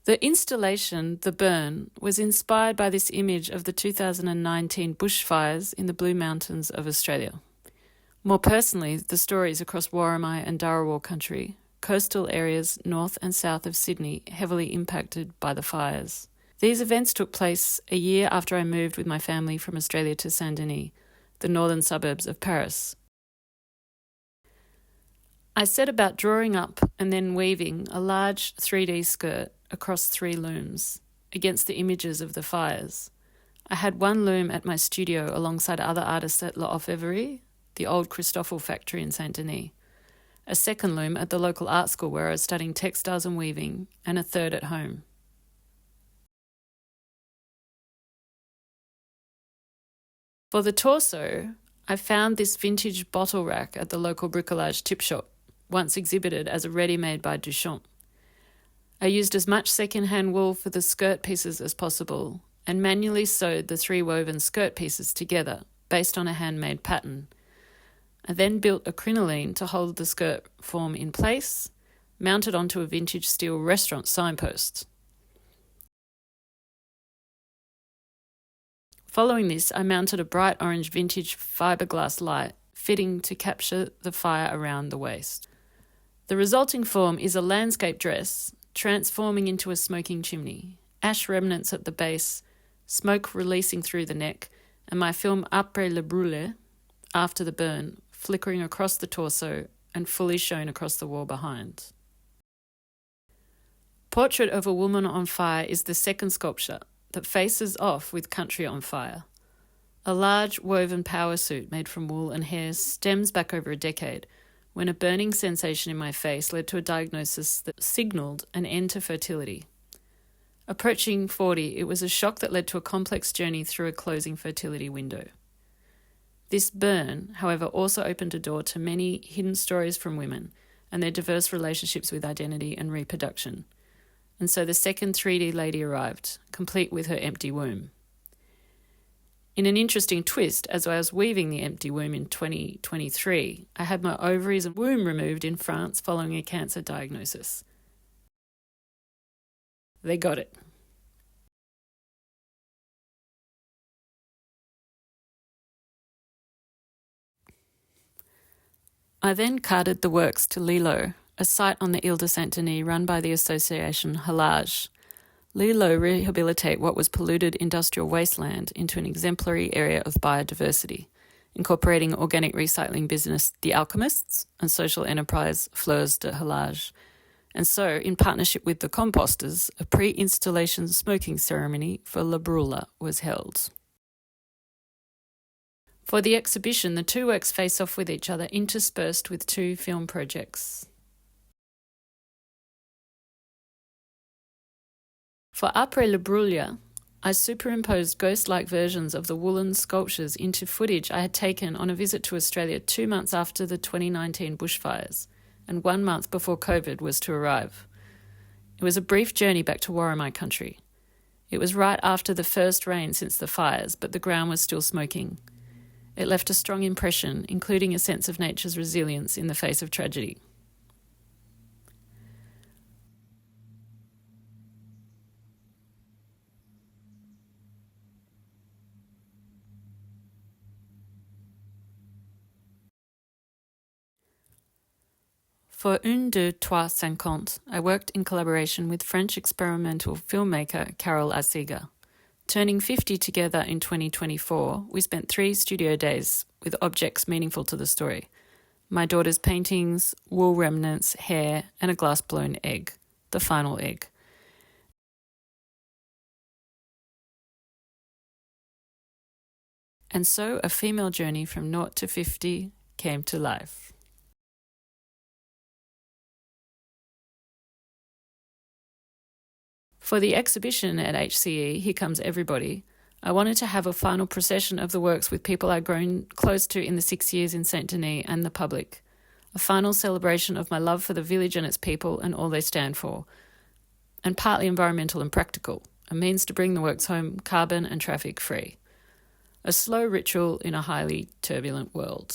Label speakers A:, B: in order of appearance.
A: The installation, The Burn, was inspired by this image of the 2019 bushfires in the Blue Mountains of Australia. More personally, the stories across Worimi and Dharawal country, coastal areas north and south of Sydney heavily impacted by the fires. These events took place a year after I moved with my family from Australia to Saint-Denis, the northern suburbs of Paris. I set about drawing up and then weaving a large 3D skirt across 3 looms against the images of the fires. I had one loom at my studio alongside other artists at La Orfèvrerie, the old Christoffel factory in Saint-Denis, a second loom at the local art school where I was studying textiles and weaving, and a third at home. For the torso, I found this vintage bottle rack at the local bricolage tip shop, once exhibited as a ready-made by Duchamp. I used as much second-hand wool for the skirt pieces as possible and manually sewed the 3 woven skirt pieces together based on a handmade pattern. I then built a crinoline to hold the skirt form in place, mounted onto a vintage steel restaurant signpost. Following this, I mounted a bright orange vintage fiberglass light fitting to capture the fire around the waist. The resulting form is a landscape dress transforming into a smoking chimney, ash remnants at the base, smoke releasing through the neck, and my film Après le Brûlure, After the Burn, flickering across the torso and fully shown across the wall behind. Portrait of a Woman on Fire is the second sculpture that faces off with Country on Fire. A large woven power suit made from wool and hair stems back over a decade when a burning sensation in my face led to a diagnosis that signalled an end to fertility. Approaching 40, it was a shock that led to a complex journey through a closing fertility window. This burn, however, also opened a door to many hidden stories from women and their diverse relationships with identity and reproduction. And so the second 3D lady arrived, complete with her empty womb. In an interesting twist, as I was weaving the empty womb in 2023, I had my ovaries and womb removed in France following a cancer diagnosis. They got it. I then carted the works to Lilo, a site on the Ile de Saint-Denis run by the association Halage. Lilo rehabilitate what was polluted industrial wasteland into an exemplary area of biodiversity, incorporating organic recycling business The Alchemists and social enterprise Fleurs de Halage. And so, in partnership with the composters, a pre-installation smoking ceremony for La Brûlure was held. For the exhibition, the 2 works face off with each other, interspersed with 2 film projects. For Après le Brûlure, I superimposed ghost-like versions of the woolen sculptures into footage I had taken on a visit to Australia 2 months after the 2019 bushfires, and 1 month before COVID was to arrive. It was a brief journey back to Worimi country. It was right after the first rain since the fires, but the ground was still smoking. It left a strong impression, including a sense of nature's resilience in the face of tragedy. For 1, 2, 3, 50, I worked in collaboration with French experimental filmmaker Carole Asiga. Turning 50 together in 2024, we spent 3 studio days with objects meaningful to the story. My daughter's paintings, wool remnants, hair, and a glass-blown egg, the final egg. And so a female journey from 0 to 50 came to life. For the exhibition at HCE, Here Comes Everybody, I wanted to have a final procession of the works with people I'd grown close to in the 6 years in Saint-Denis and the public. A final celebration of my love for the village and its people and all they stand for. And partly environmental and practical, a means to bring the works home carbon and traffic free. A slow ritual in a highly turbulent world.